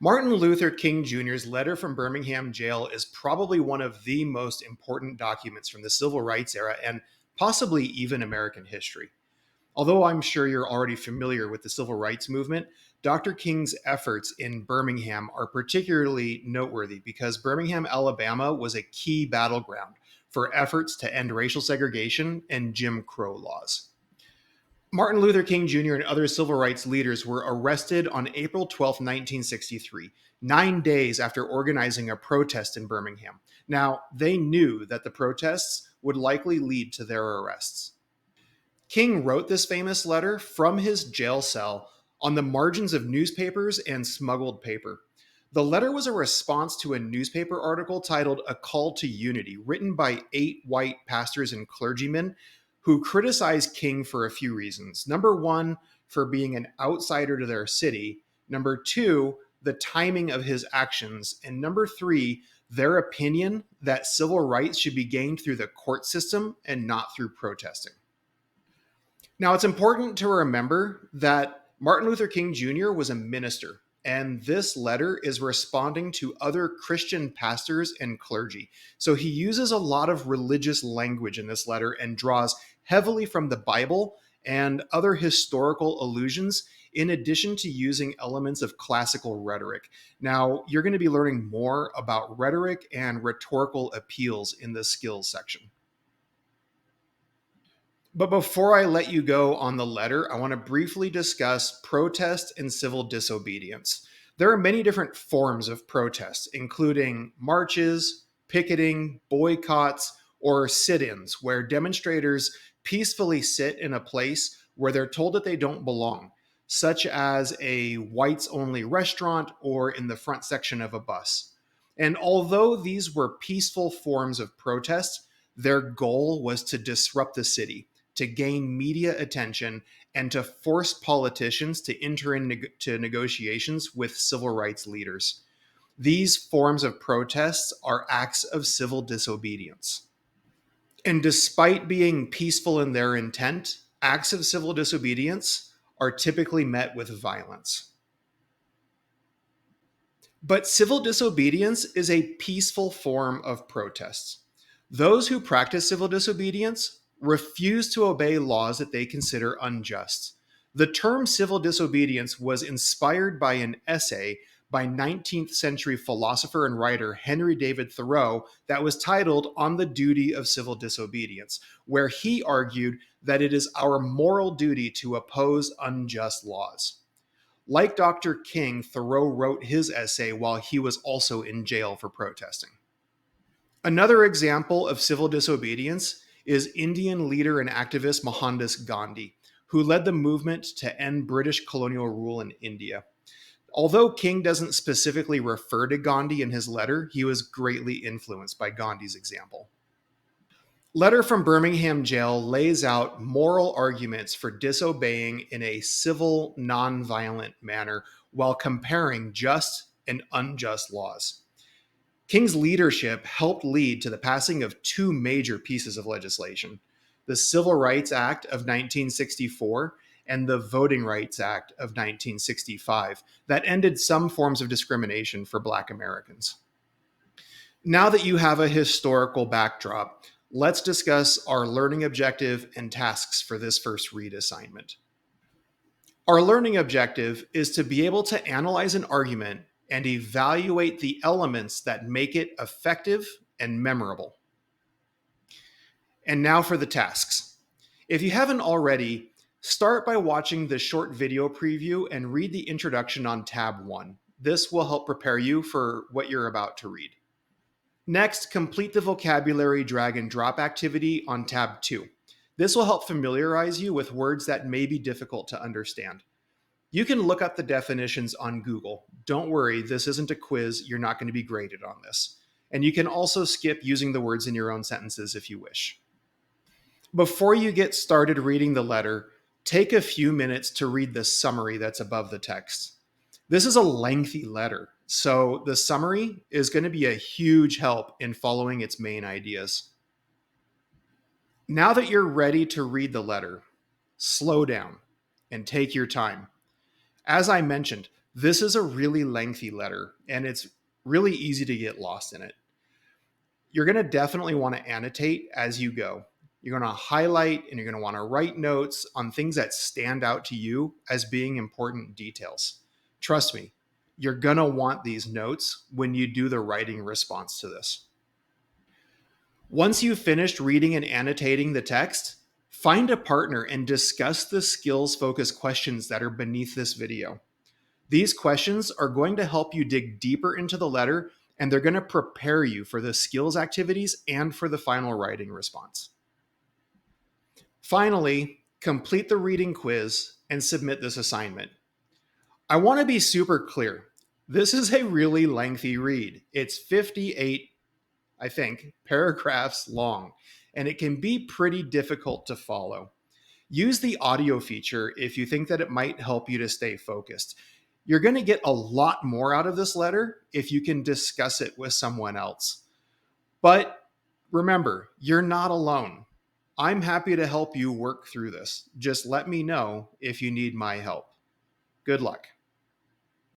Martin Luther King Jr.'s letter from Birmingham jail is probably one of the most important documents from the civil rights era and possibly even American history. Although I'm sure you're already familiar with the civil rights movement, Dr. King's efforts in Birmingham are particularly noteworthy because Birmingham, Alabama was a key battleground for efforts to end racial segregation and Jim Crow laws. Martin Luther King Jr. and other civil rights leaders were arrested on April 12, 1963, 9 days after organizing a protest in Birmingham. Now, they knew that the protests would likely lead to their arrests. King wrote this famous letter from his jail cell on the margins of newspapers and smuggled paper. The letter was a response to a newspaper article titled A Call to Unity, written by 8 white pastors and clergymen who criticized King for a few reasons. Number one, for being an outsider to their city. Number two, the timing of his actions. And number three, their opinion that civil rights should be gained through the court system and not through protesting. Now, it's important to remember that Martin Luther King Jr. was a minister, and this letter is responding to other Christian pastors and clergy. So he uses a lot of religious language in this letter and draws heavily from the Bible and other historical allusions, in addition to using elements of classical rhetoric. Now, you're going to be learning more about rhetoric and rhetorical appeals in the skills section. But before I let you go on the letter, I want to briefly discuss protest and civil disobedience. There are many different forms of protest, including marches, picketing, boycotts, or sit ins, where demonstrators peacefully sit in a place where they're told that they don't belong, such as a whites only restaurant or in the front section of a bus. And although these were peaceful forms of protest, their goal was to disrupt the city, to gain media attention, and to force politicians to enter into negotiations with civil rights leaders. These forms of protests are acts of civil disobedience. And despite being peaceful in their intent, acts of civil disobedience are typically met with violence. But civil disobedience is a peaceful form of protest. Those who practice civil disobedience refuse to obey laws that they consider unjust. The term civil disobedience was inspired by an essay by 19th century philosopher and writer Henry David Thoreau that was titled On the Duty of Civil Disobedience, where he argued that it is our moral duty to oppose unjust laws. Like Dr. King, Thoreau wrote his essay while he was also in jail for protesting. Another example of civil disobedience is Indian leader and activist Mohandas Gandhi, who led the movement to end British colonial rule in India. Although King doesn't specifically refer to Gandhi in his letter, he was greatly influenced by Gandhi's example. Letter from Birmingham jail lays out moral arguments for disobeying in a civil, nonviolent manner while comparing just and unjust laws. King's leadership helped lead to the passing of two major pieces of legislation: the Civil Rights Act of 1964 and the Voting Rights Act of 1965 that ended some forms of discrimination for Black Americans. Now that you have a historical backdrop, let's discuss our learning objective and tasks for this first read assignment. Our learning objective is to be able to analyze an argument and evaluate the elements that make it effective and memorable. And now for the tasks. If you haven't already, start by watching the short video preview and read the introduction on tab 1. This will help prepare you for what you're about to read. Next, complete the vocabulary drag and drop activity on tab 2. This will help familiarize you with words that may be difficult to understand. You can look up the definitions on Google. Don't worry, this isn't a quiz. You're not going to be graded on this. And you can also skip using the words in your own sentences if you wish. Before you get started reading the letter, take a few minutes to read the summary that's above the text. This is a lengthy letter, so the summary is going to be a huge help in following its main ideas. Now that you're ready to read the letter, slow down and take your time. As I mentioned, This is a really lengthy letter, and it's really easy to get lost in it. You're going to definitely want to annotate as you go. You're going to highlight and you're going to want to write notes on things that stand out to you as being important details. Trust me, you're going to want these notes when you do the writing response to this. Once you've finished reading and annotating the text, find a partner and discuss the skills focused questions that are beneath this video. These questions are going to help you dig deeper into the letter, and they're going to prepare you for the skills activities and for the final writing response. Finally, complete the reading quiz and submit this assignment. I want to be super clear. This is a really lengthy read. It's 58, I think, paragraphs long, and it can be pretty difficult to follow. Use the audio feature if you think that it might help you to stay focused. You're going to get a lot more out of this letter if you can discuss it with someone else. But remember, you're not alone. I'm happy to help you work through this. Just let me know if you need my help. Good luck.